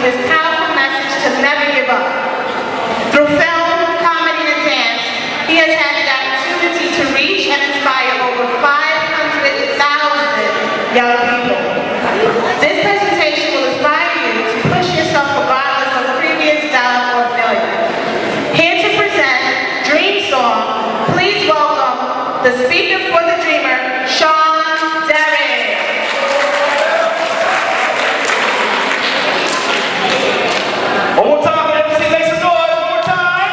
his powerful message to never give up. Through film, comedy, and dance, he has had the opportunity to reach and inspire over 500,000 young people. This presentation will inspire you to push yourself regardless of previous doubt or failure. Here to present Dream Song, please welcome the speaker for the Dreamer, Sean Derrick. One more time, MC, make some noise. One more time.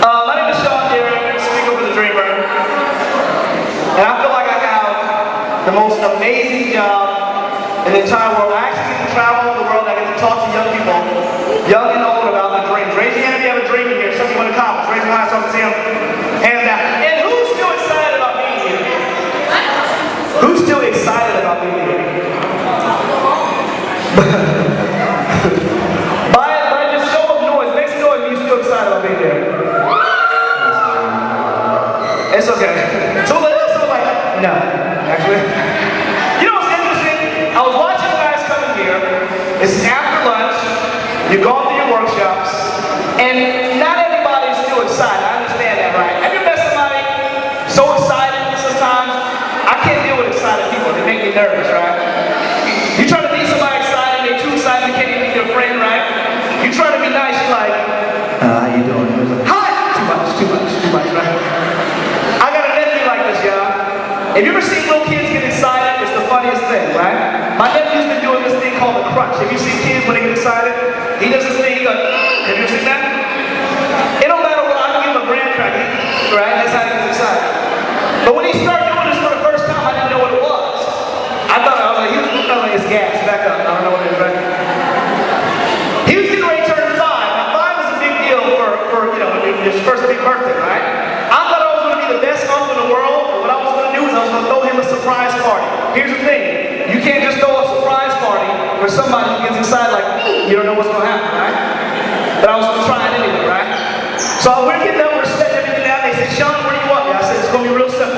My name is Sean Derrick, speaker for the Dreamer. And I feel like I have the most amazing job in the entire world. I actually get to travel the world. I get to talk to young people, young and old, about their dreams. Raise your hand if you have a dream in here. Some people in the comments. Raise your hand so I can see them. Hands down. And who's still excited about being here? Who's still excited about being here? by just show of noise, make some noise if you're still excited about being here. It's okay. So like, no, actually. You know what's interesting? I was watching you guys coming here. It's after lunch. You've gone through your workshops, and not everybody's still excited. I understand that, right? Have you met somebody so excited sometimes? I can't deal with excited people. They make me nervous, right? You try to be somebody excited, they're too excited, they can't even be your friend, right? You try to be nice, you're like, how you doing? Hi! Too much, right? I got a nephew like this, y'all. Have you ever seen little kids get excited? It's the funniest thing, right? My nephew's been doing this thing called the crunch. Have you seen kids when they get excited? He does this thing, he goes, have you ever seen that? It don't matter what, I can give him a graham cracker, right? That's how he gets excited. But when he started doing this for the first time, I didn't know what it was. I was like, he was like his gas, back up, I don't know what it is, right? He was getting ready to turn 5. Now 5 is a big deal for you know, his first big birthday, right? I thought I was going to be the best uncle in the world, and what I was going to do is I was going to throw him a surprise party. Here's the thing, you can't just throw a surprise party for somebody who gets excited like, you don't know what's going to happen, right? But I was going to try it anyway, right? So we're getting up, we're setting everything down, they said, Sean, where do you want me? I said, it's going to be real simple.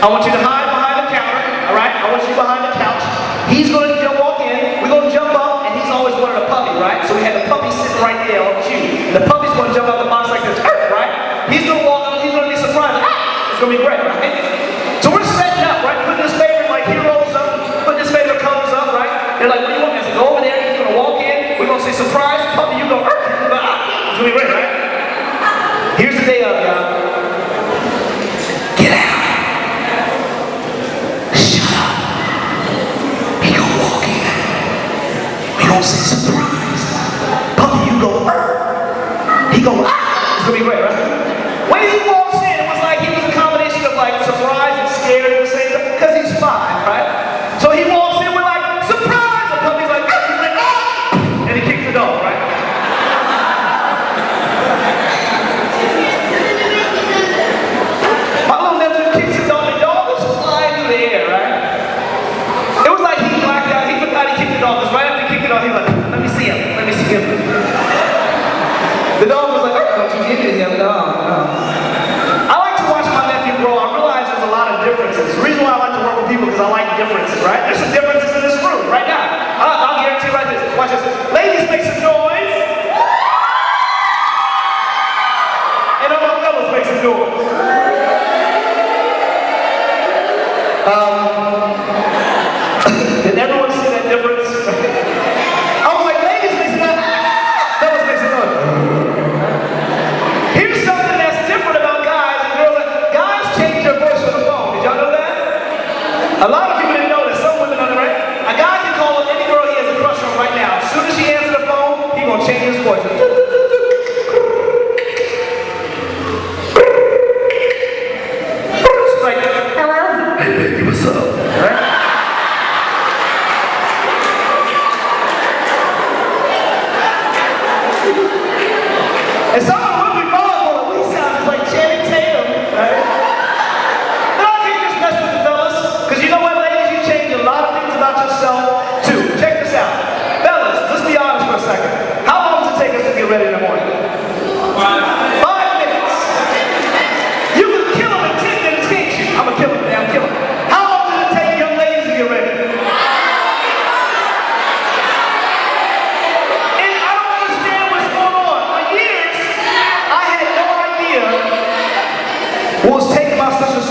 I want you to hide behind the counter, all right? I want you behind the couch. He's going to walk in, we're going to jump up, and he's always wanted a puppy, right? So we had the puppy sitting right there on the shoe. The puppy's going to jump out the box like this, right? He's going to walk up, he's going to be surprised. It's going to be great, right? So we're setting up, right? Putting his favorite like heroes up, putting his favorite colors up, right? They're like, what do you want? I said, go over there, he's going to walk in, we're going to say, surprise, puppy, you go, it's going to be great, right? Here's the day of, y'all. Get out. Shut up. He gonna walk in. We gonna say surprise. Puppy, you go, He go, It's gonna be great, right? When he walks in, it was like he was a combination of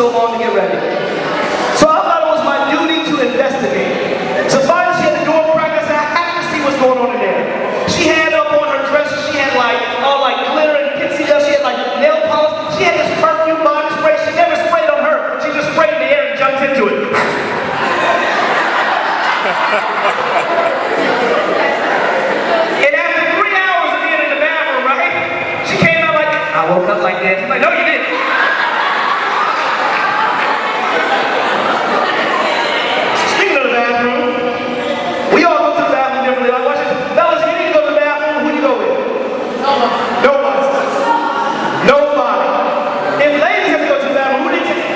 so long to get ready. So I thought it was my duty to investigate. So finally she had the door cracked. I said, I have to see what's going on in there. She had up on her dresser, she had like all like glitter and pixie dust, she had like nail polish, she had this perfume body spray, she never sprayed on her, she just sprayed in the air and jumped into it. And after 3 hours of being in the bathroom, right, she came out like, I woke up like that. She's like, no you didn't. Speaking of the bathroom, we all go to the bathroom differently. Like, watch it. Fellas, you need to go to the bathroom, who do you go with? Nobody. Nobody. If ladies have to go to the bathroom, who do they take?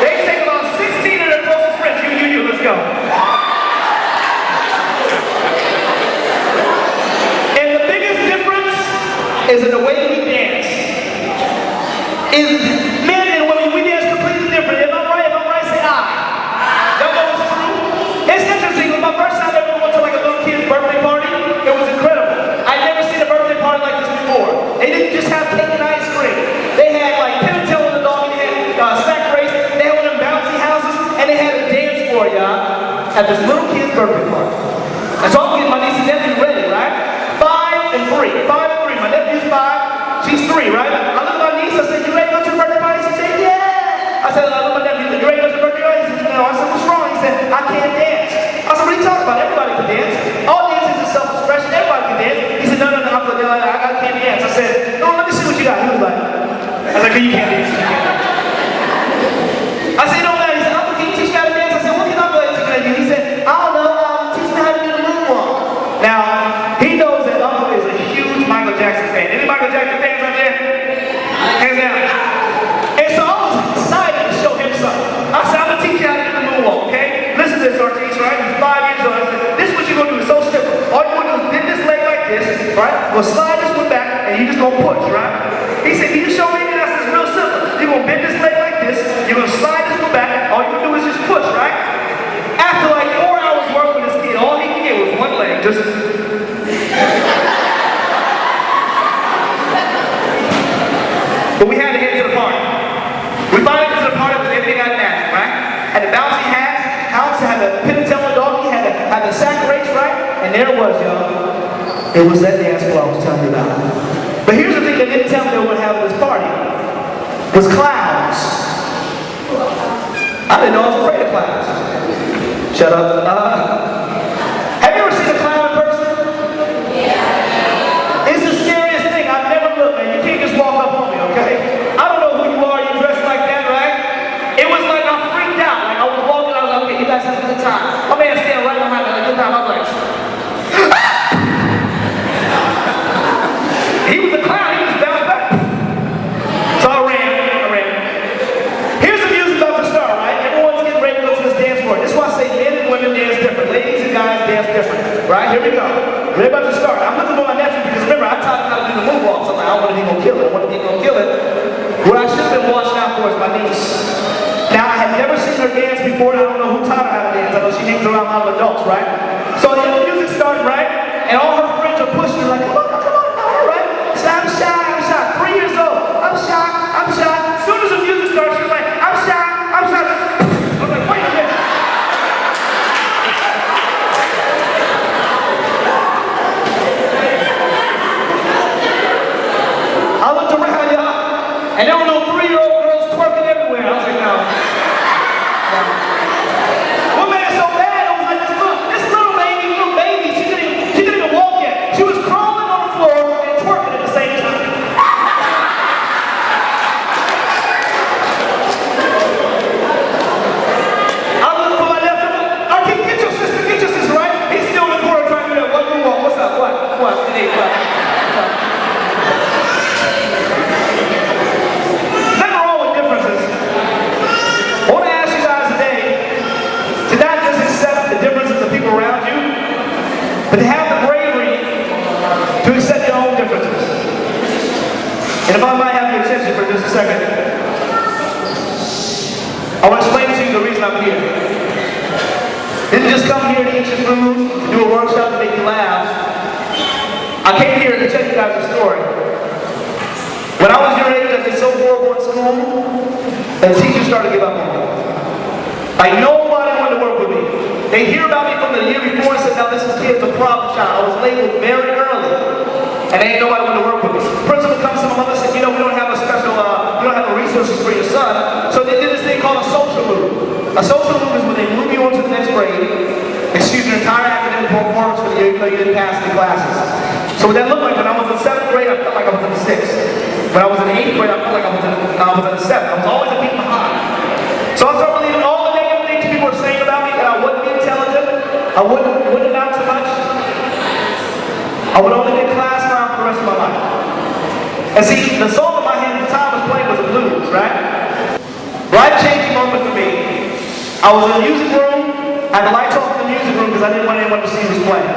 They take about 16 of their closest friends. You, let's go. And the biggest difference is in the way we dance. Men and women, we dance completely different. If I'm right, say I. Y'all know it's true? It's interesting. When my first time ever went to like a little kid's birthday party, it was incredible. I'd never seen a birthday party like this before. They didn't just have cake and ice cream. They had like Pt.2 and the dog, they had sack race, they had one of them bouncy houses, and they had a dance floor, y'all, at this little kid's birthday party. And so I'm getting my niece and nephew ready, right? 5 and 3. 5 and 3. My nephew's 5, she's 3, right? I look at my niece, I said, you ready to go to the birthday party? She said, yeah. I said, I look at my nephew, you ready to go to the birthday party? He said, no. I said, what's wrong? He said, I can't dance. I said, what are you talking about? Everybody can dance. All dancing is self-expression. Everybody can dance. He said, no. I can't dance. I said, no, let me see what you got. He was like, I was like, you can't dance. I said, no, man. He said, Uncle, can you teach me how to dance? I said, what can Uncle teach me how to do? He said, I don't know. Teach me how to do the moonwalk. Now, he knows that Uncle is a huge Michael Jackson fan. Any Michael Jackson fans right there? Hands down. And so I was excited to show him something. I said, I'm going to teach you how to do the moonwalk, okay? Listen to this, Ortiz, right? He's 5 years old. I said, this is what you're going to do. It's so simple. All you're going to do is bend this leg like this, right? We'll slide this one back, and you're just going to push, right? He said, can you show me? And I said, it's real simple. You're going to bend this leg like this. You're going to slide this one back. All you're going to do is just push, right? After like 4 hours working with this kid, all he could get was one leg. Just... But we had to head to the party. We finally got to the party because everything got magic, right? Had the bouncy hats, Alex had the Pt.2 doggy, had the sack race, right? And there it was, y'all. It was that dance floor I was telling you about. But here's the thing they didn't tell me they were going to have at this party. Was clowns. I didn't know I was afraid of clowns. Shut up. Have you ever seen a clown in person? Yeah. It's the scariest thing. I've never looked, man. You can't just walk up on me, okay? I don't know who you are. You dress like that, right? It was like I freaked out. Like I was walking, I was like, okay, you guys have a good time. My man standing right behind me, like, good time. I was like, he was a clown. He was bounced back. So I ran. Here's the music about to start, right? Everyone's getting ready to go to this dance floor. This is why I say men and women dance different. Ladies and guys dance different. Right? Here we go. We're about to start. I'm looking for my nephew because remember, I taught him how to do the moonwalk. So I'm like, I don't want to be going to kill it. I want to be going to kill it. What I should have been watching out for is my niece. Now, I had never seen her dance before, and I don't know who taught her how to dance. I know she hangs around a lot of adults, right? So the music started, right? And all her friends are pushing her like, come on, all right? So I'm shy. 3 years old. I'm shy. As soon as the music starts, she's like, I'm shy. I was like, wait a minute. I looked around, y'all, and there were no 3-year-old girls twerking everywhere. I was like, no. One man so bad, I was like, this little baby, she couldn't even walk yet. She was crawling on the floor and twerking at the same time. I looked for my nephew. Okay, get your sister, right? He's still in the corner trying to do that. What do you want? What's up? What? Hey, what? Nothing wrong with differences. I want to ask you guys today to not just accept the differences of people around you, but to have the bravery to accept your own differences. And if I might have your attention for just a second, I want to explain to you the reason I'm here. Didn't just come here to eat your food, to do a workshop to make you laugh. I came here to tell you guys a story. When I was your age, I did so horrible in school. and teachers started to give up on me. Like nobody wanted to work with me. They hear about me from the year before and said, now this kid's a problem child. I was labeled very early. And ain't nobody wanted to work with me. Principal comes to my mother and said, you know, we don't have a special, we don't have the resources for your son. So they did this thing called a social move. A social move is when they move you on to the next grade, excuse your entire academic performance for the year because you didn't pass any classes. So what that looked like, when I was in 7th grade, I felt like I was in 6th. When I was in 8th grade, I felt like I was in 7th. I was always a beat behind. So I started believing all the negative things people were saying about me, that I wouldn't be intelligent, I wouldn't amount to much. I would only be in class around for the rest of my life. And see, the song in my hand at the time was playing was the blues, right? Life-changing moment for me. I was in the music room, I had the lights off in the music room because I didn't want anyone to see who was playing.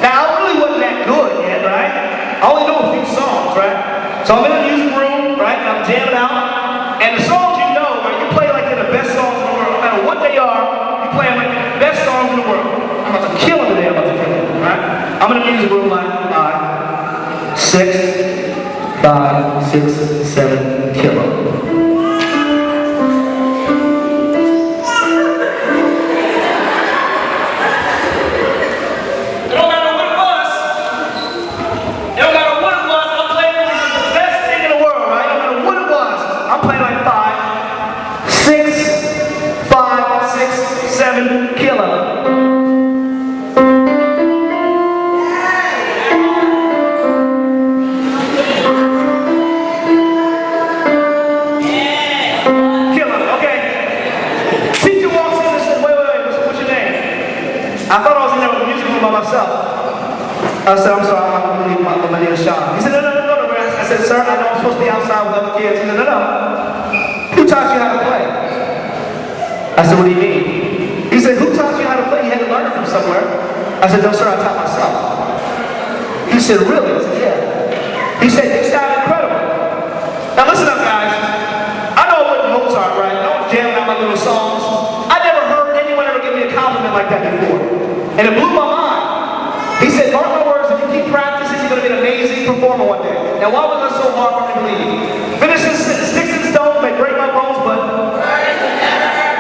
Now, I really wasn't that good yet, right? I only knew a few songs, right? So I'm in the music room, right, and I'm jamming out. And the songs you know, right, you play like they're the best songs in the world. No matter what they are, you play them like they're the best songs in the world. I'm about to kill them today, I'm about to kill them, right? I'm in the music room like 5, 6, 5, 6, 7, kill them. I thought I was in there with the music room by myself. I said, I'm sorry, I'm going to leave my name is Sean. He said, no. I said, sir, I know I'm supposed to be outside with other kids. He said, no. Who taught you how to play? I said, what do you mean? He said, who taught you how to play? You had to learn it from somewhere. I said, no, sir, I taught myself. He said, really? I said, yeah. He said, you sound incredible. Now listen up, guys. I know I wasn't Mozart, right? I was jamming out my little songs. I never heard anyone ever give me a compliment like that before. And it blew my mind. He said, mark my words, if you keep practicing, you're going to be an amazing performer one day. Now, why was that so hard for me to believe? Finishing sticks and stones may break my bones, but...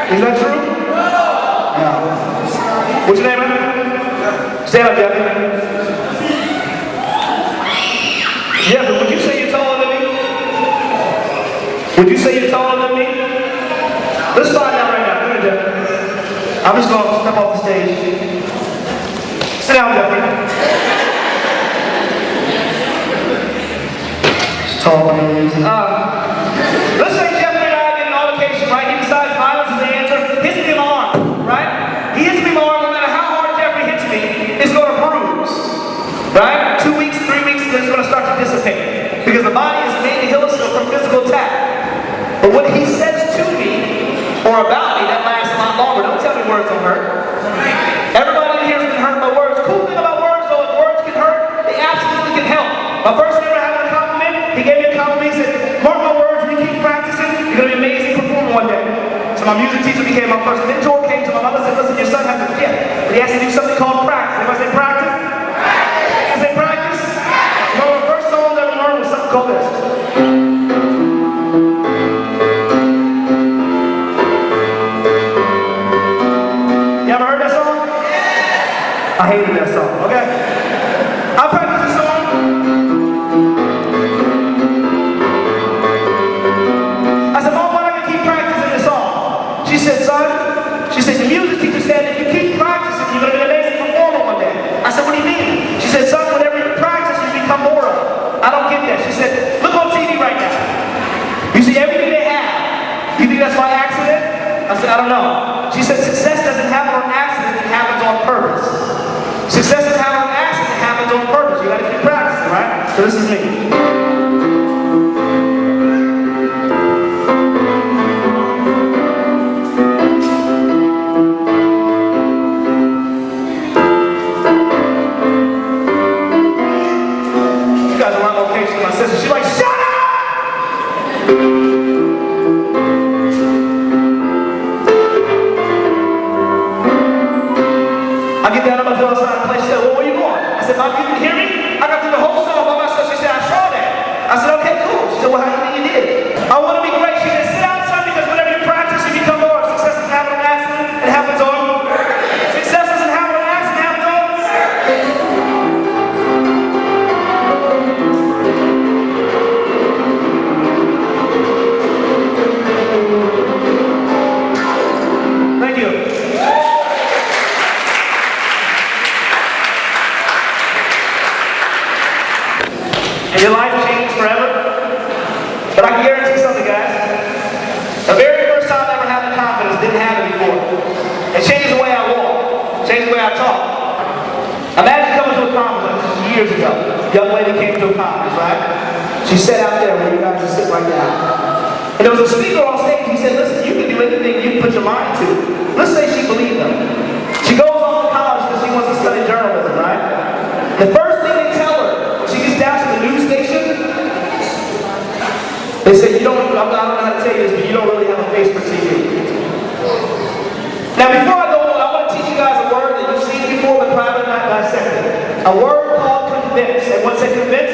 Is that true? No. What's your name, man? Stand up, Jeff. Jeff, would you say you're taller than me? Would you say you're taller than me? Let's find out right now. Come here, Jeff. I'm just going to step off the stage. Sit down, Jeffrey. It's tall for no reason. Let's say Jeffrey and I get an altercation, right? He decides violence is the answer. Hits me in my arm, right? He hits me in my arm, no matter how hard Jeffrey hits me, it's going to bruise, right? 2 weeks, 3 weeks, then it's going to start to dissipate. Because the body is made to heal itself from physical attack. But what he says to me, or about me, that lasts a lot longer. Don't tell me words don't hurt. Everybody in here has been hurt by words. Cool thing about words, though, if words can hurt, they absolutely can help. My first neighbor had a compliment. He gave me a compliment. He said, mark my words, when you keep practicing, you're going to be an amazing performer one day. So my music teacher became my first mentor, came to my mother and said, listen, your son has a gift, but he has to do something called practice. Everybody say practice? Practice! I say practice? One of my first songs I ever learned was something called this. I hated that song, okay? I practiced the song. I said, Mom, why don't we keep practicing this song? She said, son, the music teacher said, if you keep practicing, you're going to be an amazing performer one day. I said, what do you mean? She said, son, whenever you practice, you become more of it. I don't get that. She said, look on TV right now. You see everything they have. You think that's by accident? I said, I don't know. She said, success doesn't happen on accident, it happens on purpose. Success doesn't happen on accident, it happens on purpose. You gotta keep practicing, right? So this is me. You guys are a lot more patient than my sister. She's like, shut up! I get down on my door outside and play. She said, well, where you going? I said, Mom, you can hear me? I got through the whole song by myself. She said, I saw that. I said, okay, cool. She said, well, how do you think you did? I want to be great. She said, sit down, son, because whenever I can guarantee something, guys. The very first time I ever had the confidence, didn't have it before. It changed the way I walk, changed the way I talk. Imagine coming to a conference years ago. Young lady came to a conference, right? She sat out there where you guys are sitting right now. And there was a speaker on stage. He said, listen, you can do anything you put your mind to. Let's say she believed him. She goes off to college because she wants to study journalism, right? The first thing they tell her, when she gets down to the news station, they say, I don't know how to tell you this, but you don't really have a face for TV. Now, before I go on, I want to teach you guys a word that you've seen before, but probably not dissected. A word called convince. Everyone say convince?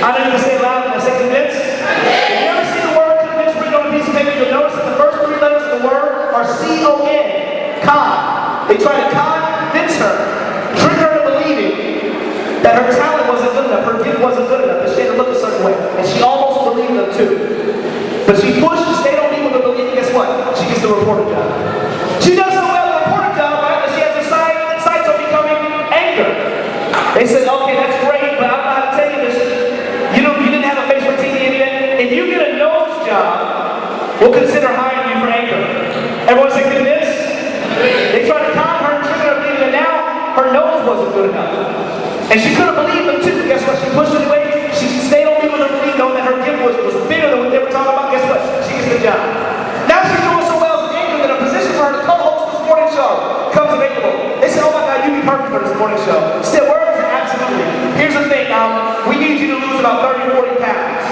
I know you can say it loud when I say convince. If you ever see the word convince written on a piece of paper, you'll notice that the first three letters of the word are C-O-N. Con. They try to convince her, trick her into believing that her talent wasn't good enough, her gift wasn't good enough, that she had to look a certain way. And she almost believed them too. But she pushed and stayed on me with her belief, and guess what? She gets the reporter job. She does so well at the reporter job, right, that she has her sights on becoming anchor. They said, okay, that's great, but I'm not going to tell you this. You didn't have a face for TV in the end. If you get a nose job, we'll consider hiring you for anchor. Everyone say convince? They tried to con her and trick her into believing that now her nose wasn't good enough. And she couldn't believe them too. Guess what? She pushed it away. She stayed on me with her belief, knowing that her gift was bigger than what they were talking about. Guess what? She gets the job. Now she's doing so well as an anchor that a position for her to co-host this morning show comes available. They said, oh my God, you'd be perfect for this morning show. She said, where is it? Absolutely. Here's the thing. We need you to lose about 30, 40 pounds.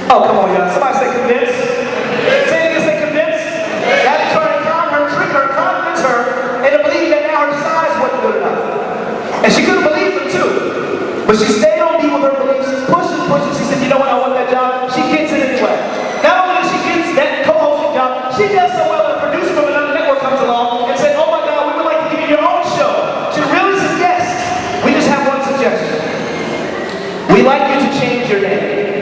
Oh, come on, y'all. Somebody say convince. Say it again, say convince. Now they try to con her, trick her, convince her, and to believe that now her size wasn't good enough. And she couldn't believe them too. But she stayed on me with her beliefs, pushing. She said, you know what, I want that job. She gets it anyway. Not only does she get that co-hosting job, she does so well that a producer from another network comes along and said, oh my God, we would like to give you your own show. She really said, yes. We just have one suggestion. We'd like you to change your name.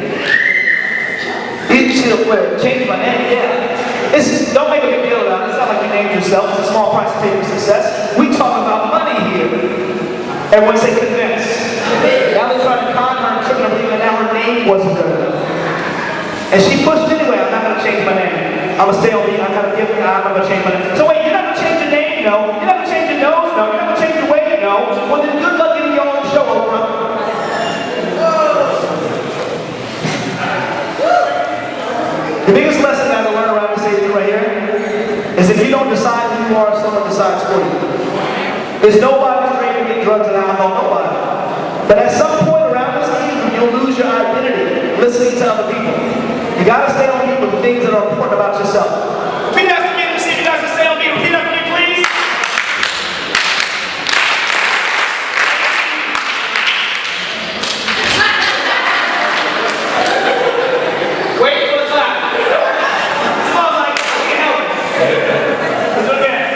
Change my name, yeah. Don't make a big deal about it. It's not like you named yourself. It's a small price to pay for success. We talk about money here. Everyone say convince. Now they're trying to con her and trick her, believing that now her name wasn't good enough. And she pushed anyway. I'm not going to change my name. I'm going to stay on me. I got to give God. I'm going to change my name. So wait, you're not going to change your name? No. You're not going to change your nose? No. You're not going to change your weight? No. Well, then good luck getting your own show, Oprah. The biggest lesson that I learned around this age right here is if you don't decide who you are, someone decides for you. There's nobody who's ready to get drugs and alcohol, nobody. But at some point around this age, you'll lose your identity listening to other people. You gotta stay on me with the things that are important about yourself. Repeat after me. Let me see if you guys can stay on me. Repeat after me, please. Wait for the clap. Smells like you can help it. Let's do it again.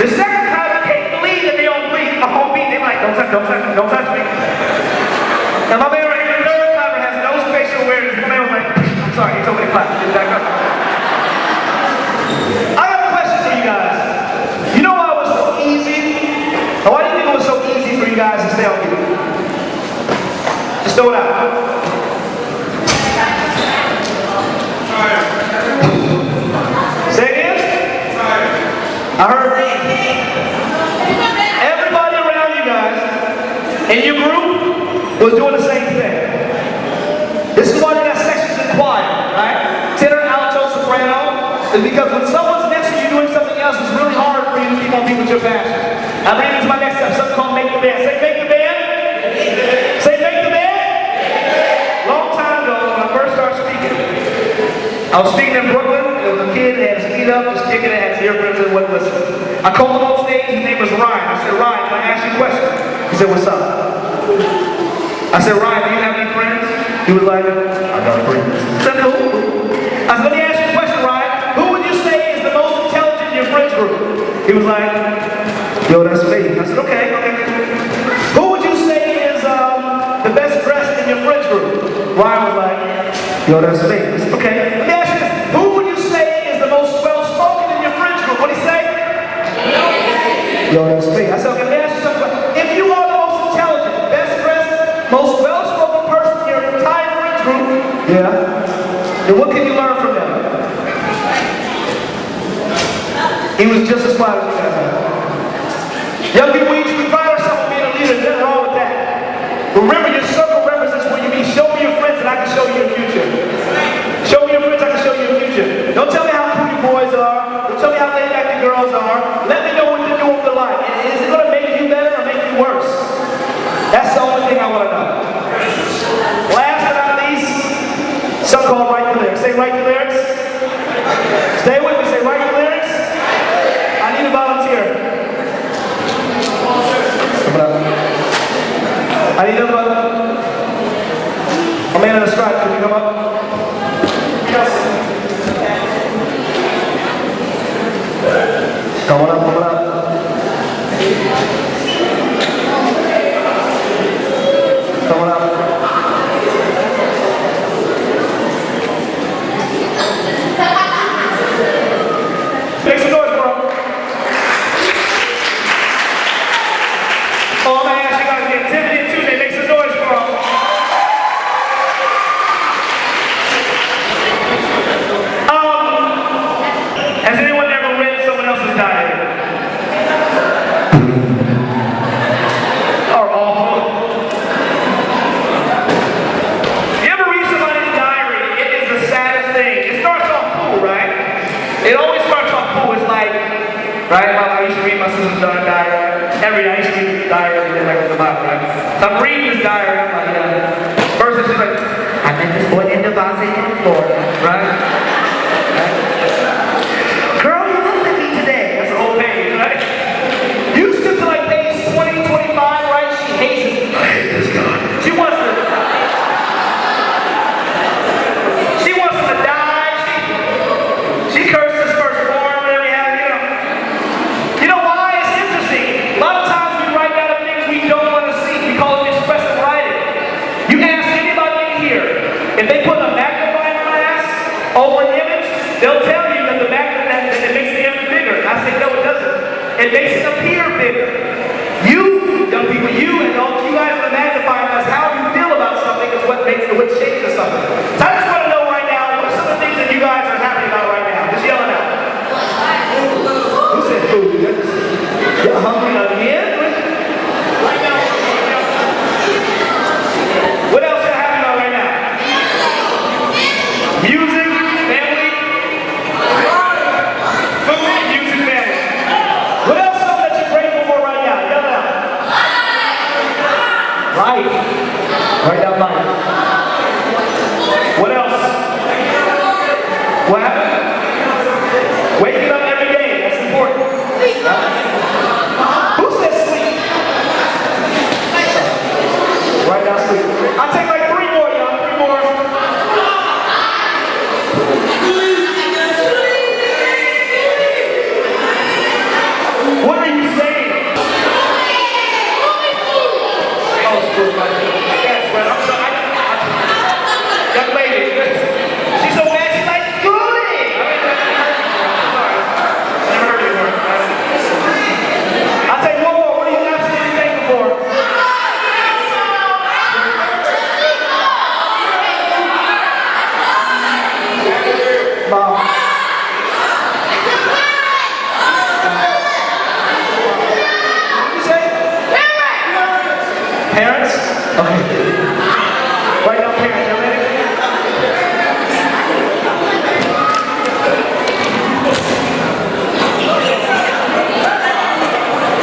The second time I can't believe that they don't bleed. My home beat, they're like, don't touch me. And my man right here, the third timer, has no spatial awareness. My man was like, I'm sorry, he told me to clap. Get back up. I have a question for you guys. You know why it was so easy? Or why do you think it was so easy for you guys to stay on mute? Just throw it out. Say again? I heard everybody around you guys in your group was doing the same thing. This is why they got sections in choir, right? Tenor, alto, soprano. Is because when someone's next to you doing something else, it's really hard for you to keep on being with your passion. I bring into my next step, something called Make the Band. Say Make the Band. Say Make the Band. Long time ago, when I first started speaking, I was speaking in Brooklyn. There was a kid that had his feet up, just kicking it, had his earbuds and wouldn't listen. I called him on stage. His name was Ryan. I said, Ryan, can I ask you a question? He said, what's up? I said, Ryan, do you have any friends? He was like, I got friends. I said, who? I said, let me ask you a question, Ryan. Who would you say is the most intelligent in your friends group? He was like, yo, that's me. I said, okay. Who would you say is the best dressed in your friends group? Ryan was like, yo, that's me. I said, okay. Let me ask you this. Who would you say is the most well-spoken in your friends group? What did he say? Yo, that's me. I said, okay, let me ask you something. If you are the most intelligent, best dressed, most well-spoken person in your entire friends group, then what can you learn from them? He was just as quiet as you guys are. Young people, we pride ourselves on being a leader. There's nothing wrong with that. Remember, your circle represents where you be. Show me your friends and I can show you your future. Show me your friends, I can show you your future. Don't tell me how cool your boys are. Don't tell me how laid back your girls are. Let me know what they're doing with their life. And is it going to make you better or make you worse? That's the only thing I want to know. Last but not least, something called write the lyrics. Say write the lyrics. Stay with me. Say write the lyrics. I need a volunteer. I need a volunteer. A man in a stripe, can you come up? Yes. Come on up. Come on up. Make some noise, bro. Oh, I'm gonna ask you guys to get Pt.2. They make some noise, bro. Has anyone ever read someone else's diary? Or awful? You ever read somebody's diary? It is the saddest thing. It starts off cool, right? It always starts off cool. It's like, right? I used to read my sister's diary. Every day I used to read the diary every day like the Bible, right? So I'm reading this diary. I'm like, first it's like, I met this boy in Devontae in Florida, right? Girl, you looked at me today. That's the whole page, right? You skip to like page 20, 25, right? She hates it. I hate this guy. She wants to die. She curses firstborn, whatever you have, you know. You know why? It's interesting. A lot of times we write down things we don't want to see. We call it expressive writing. You ask anybody in here, if they put a magnifying glass over an image, they'll tell you that it makes the image bigger. I say, no, it doesn't. It makes it appear bigger. You, young people, you and all you guys are magnifying glass, how you feel about something is what changes something. So I just want to know right now, what are some of the things that you guys are happy about right now? Just yelling out. Who said food? You're hungry again? What else are you happy about right now? Music, family, food, music, family. What else is something that you're grateful for right now? Yell it out. Life. Write down life. What else? What happened? Waking up every day. That's important. Okay. Right now, parents, you ready?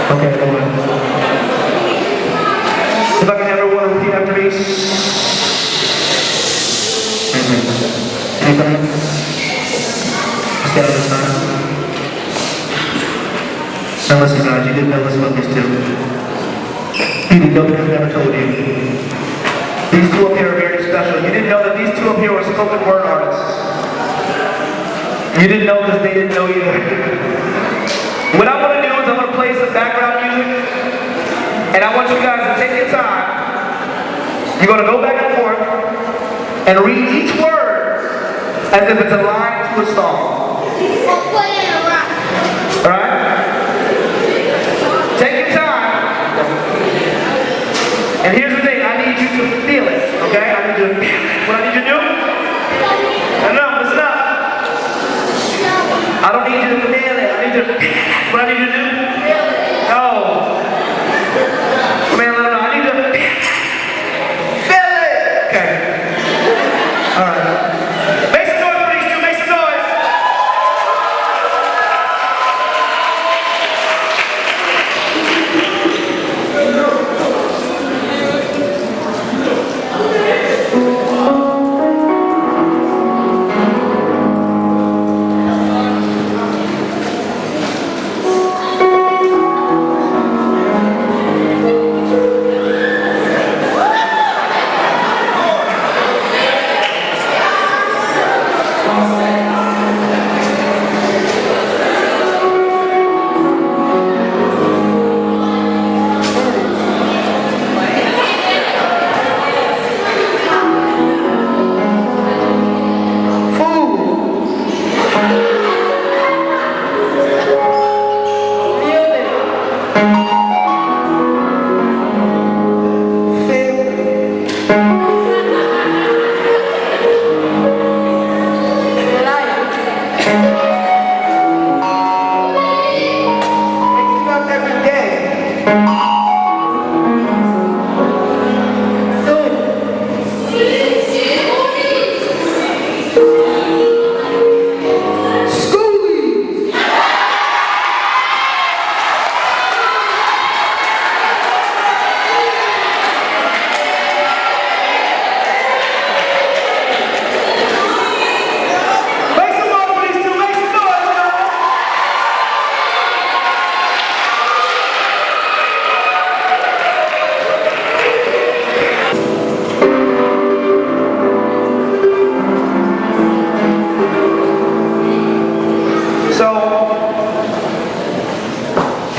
Okay, hold on. If I can have everyone repeat after me. Anything? Stand on this side. Now listen, guys, you didn't know this about these two. You didn't know that I never told you. These two up here are very special. You didn't know that these two up here were spoken word artists. You didn't know because they didn't know either. What I'm going to do is I'm going to play some background music, and I want you guys to take your time. You're going to go back and forth and read each word as if it's a line to a song. Alright? Take your time. And here's the thing, I need you to feel it, okay? I need you to feel it. What I need you to do? No, listen up. I don't need you to feel it. I need you to feel it. What I need you to do? No. Man, no. I need you to feel it. Feel it. Okay. Alright. Make some noise for these two. Make some noise.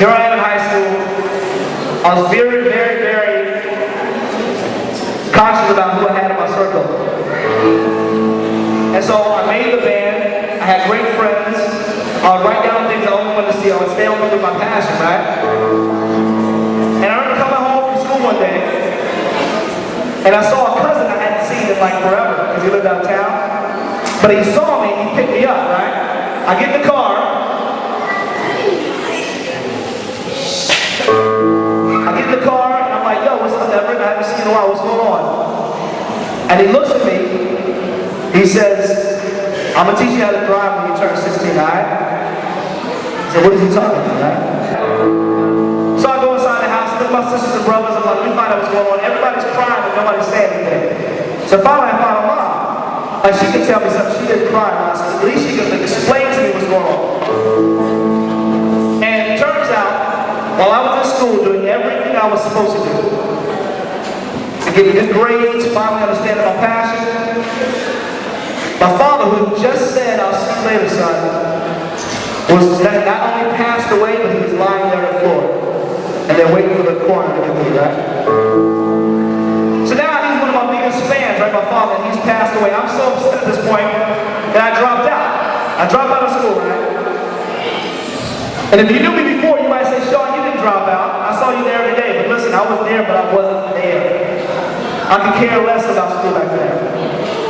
Here I am in high school. I was very, very, very conscious about who I had in my circle. And so I made the band. I had great friends. I would write down things I only wanted to see. I would stay on with my passion, right? And I remember coming home from school one day, and I saw a cousin I hadn't seen in like forever, because he lived out of town. But he saw me and he picked me up, right? I get in the car. In the car, and I'm like, yo, what's up, Everett? I haven't seen you in a while, what's going on? And he looks at me, he says, I'm gonna teach you how to drive when you turn 16, alright? I said, what is he talking about, right? So I go inside the house, look at my sisters and brothers, I'm like, let me find out what's going on. Everybody's crying, but nobody's saying anything. So finally I found my mom. Like, she could tell me something, she didn't cry, at least she could explain to me what's going on. And it turns out, while I was in school doing everything I was supposed to do, to get good grades, finally understanding my passion, my father, who just said, I'll see you later, son, was not only passed away, but he was lying there on the floor. And they're waiting for the coroner to get me, right? So now he's one of my biggest fans, right, my father, and he's passed away. I'm so upset at this point that I dropped out. I dropped out of school, right? And if you knew me before, you might say, Sean, you didn't drop out. I saw you there every day. But listen, I was there, but I wasn't there. I could care less about school back then.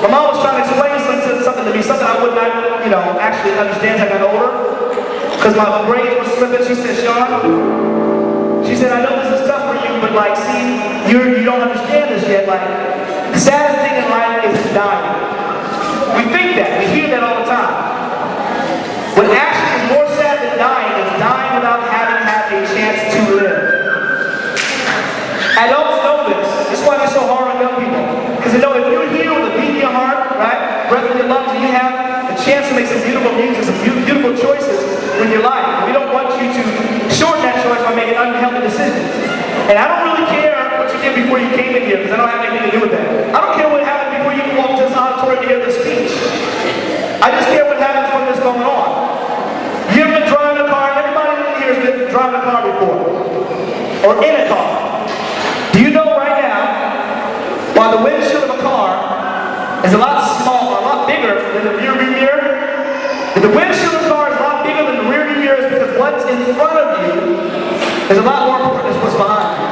My mom was trying to explain something to me, something I would not, actually understand as I got older. Because my grades were slipping. She said, Sean, she said, I know this is tough for you, but like, see, you don't understand this yet, like, the saddest thing in life is dying. We think that, we hear that all the time. What actually is more sad than dying is dying without having had a chance to live. Adults know this. This is why it's so hard on young people. Because they know if you're here with a beat in your heart, right, breath in your lungs, and you have a chance to make some beautiful music, some beautiful choices with your life. We don't want you to shorten that choice by making unhealthy decisions. And I don't really care what you did before you came in here, because I don't have anything to do with that. I don't care what happened before you walked to this auditorium to hear this speech. I just care what happens when this is going on. You ever been driving a car? Everybody in here has been driving a car before. Or in a car. Do you know right now, while the windshield of a car is a lot smaller, a lot bigger than the rear view mirror, if the windshield of a car is a lot bigger than the rear view mirror is because what's in front of you is a lot more important than what's behind you.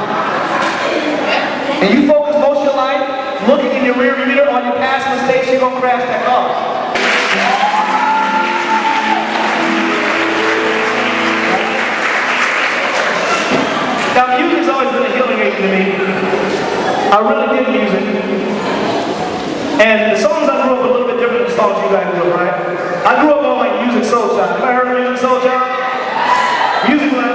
And you focus most of your life looking in your rear view mirror on your past mistakes, you're going to crash that car. Now, music's always been a healing agent to me. I really did music. And the songs I grew up with a little bit different than the songs you guys grew up, right? I grew up on like Music Soul Child. Have I heard of Music Soul Child? Music like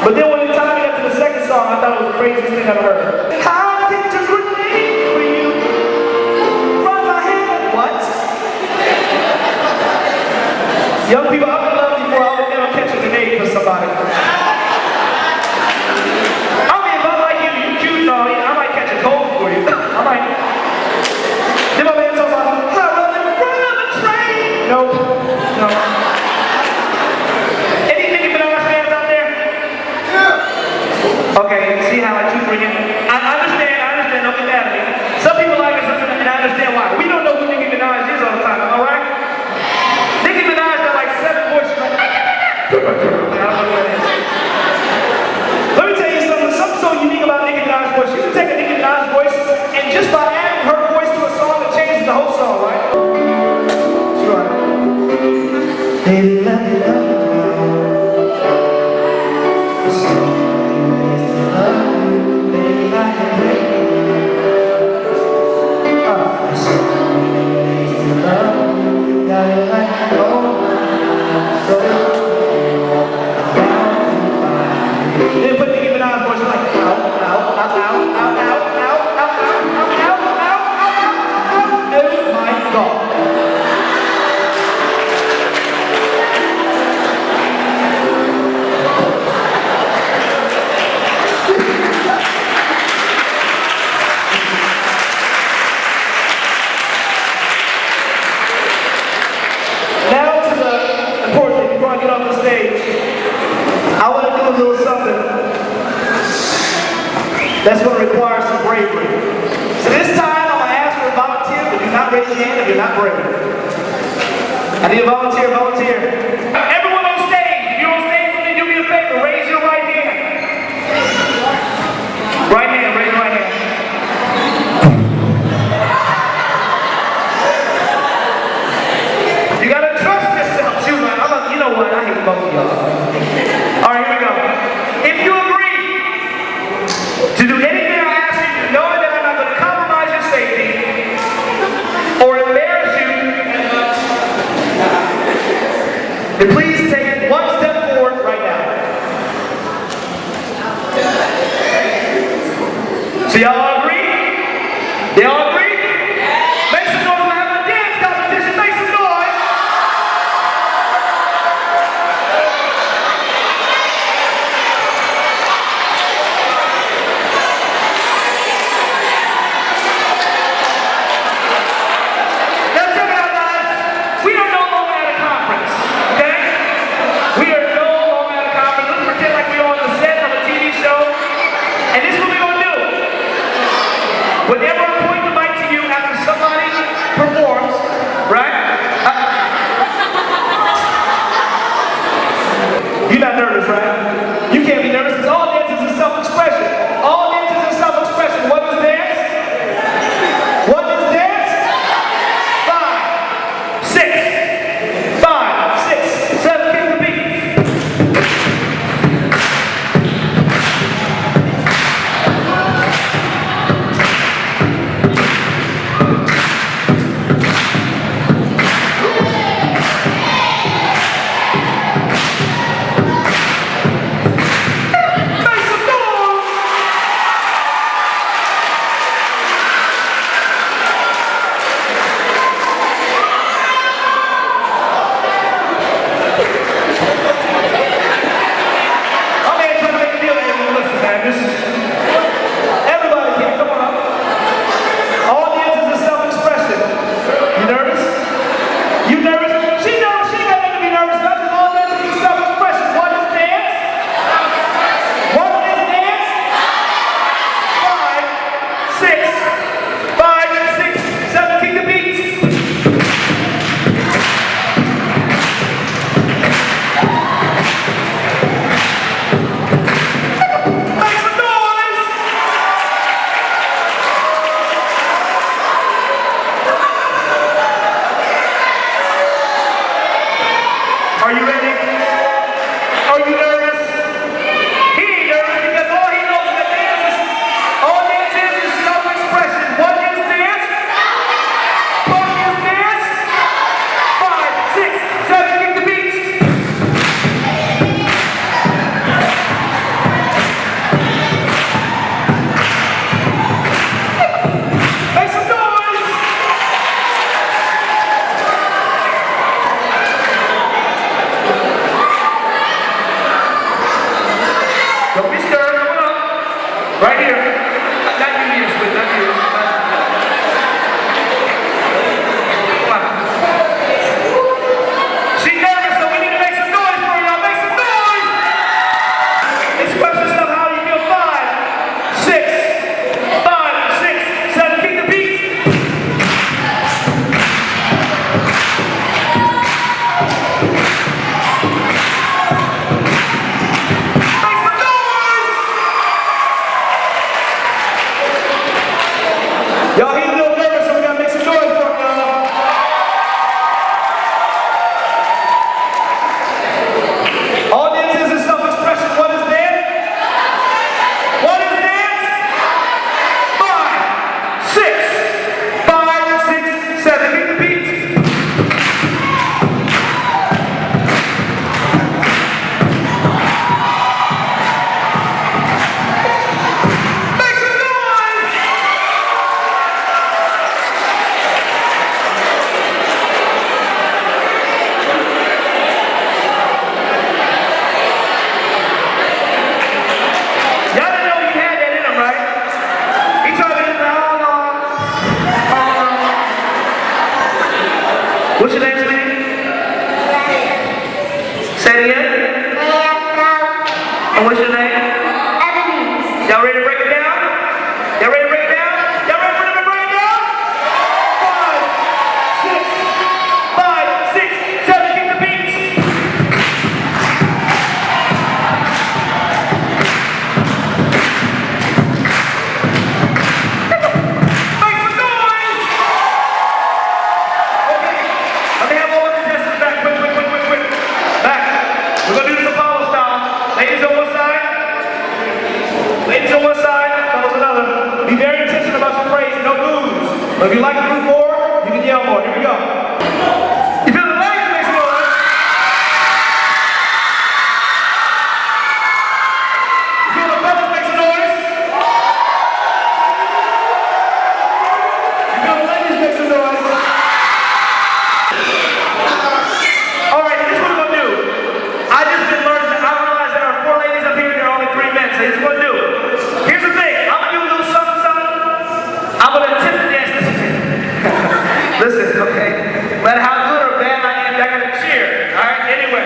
but then when the time got to the second song, I thought it was the craziest thing I've heard. I get to grenade for you. Run my hand. What? Young people, I'm in love before I will never catch a grenade for somebody. I mean, if I like you, you cute and all, I might catch a cold for you. I might. Then my man talks about, I run in front of a train. No, no. Okay, see how I keep bringing it? I understand, don't get mad at me. Some people like us, and I understand why. We don't know who Nicki Minaj is all the time, alright? Nicki Minaj got like 7 voices. I don't know what it is. Let me tell you something so unique about Nicki Minaj's voice. You can take a Nicki Minaj voice, and just by adding her voice to a song, it changes the whole song, right? That's right. Baby, let me love you. That's going to require some bravery. So this time, I'm going to ask for a volunteer, but do not raise your hand if you're not brave. I need a volunteer, Everyone on stage, if you're on stage with me, do me a favor, raise your right hand. Right hand, raise your right hand. you like to move more, you can yell more. Here we go. You feel the ladies make some noise? You feel the fellas make some noise? You feel the ladies make some noise? All right, this is what we're gonna do. I just been learning. I realized there are 4 ladies up here and there are only 3 men. So here's what we're gonna do. Here's the thing. I'm gonna do a little something, something. I'm gonna tip the dance. Listen, okay. No matter how good or bad I am, y'all gotta cheer. All right. Anyway,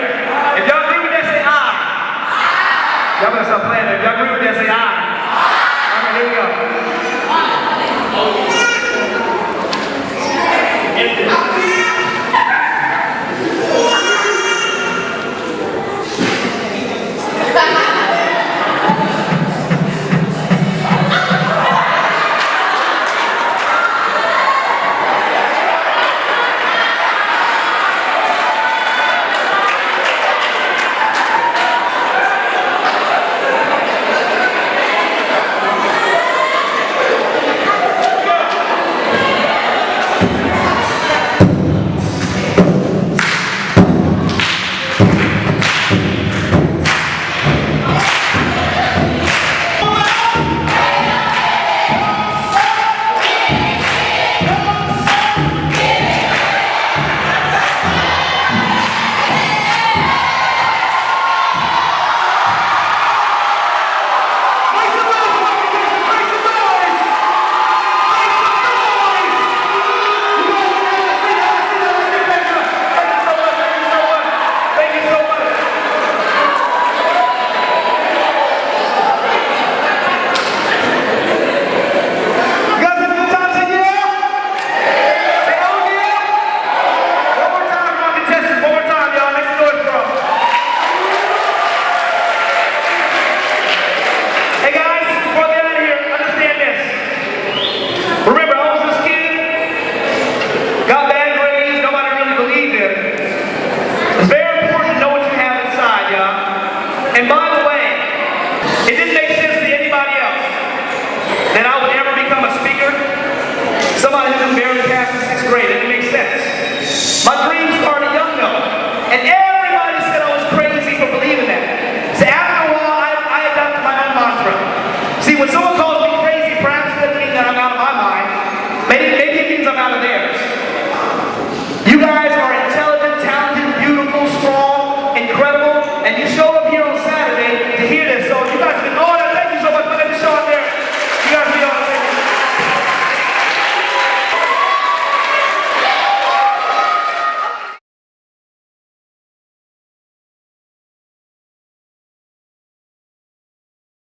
if y'all agree with that, say aye. Y'all better stop playing. If y'all agree with that, say aye. All right, here we go. And by the way, it didn't make sense to anybody else that I would ever become a speaker. Somebody who barely passed the 6th grade. It didn't make sense. My dream started young though. And everybody said I was crazy for believing that. So after a while, I adopted my own mantra. See, when someone calls me crazy, perhaps it doesn't mean that I'm out of my mind. Maybe it means I'm out of theirs.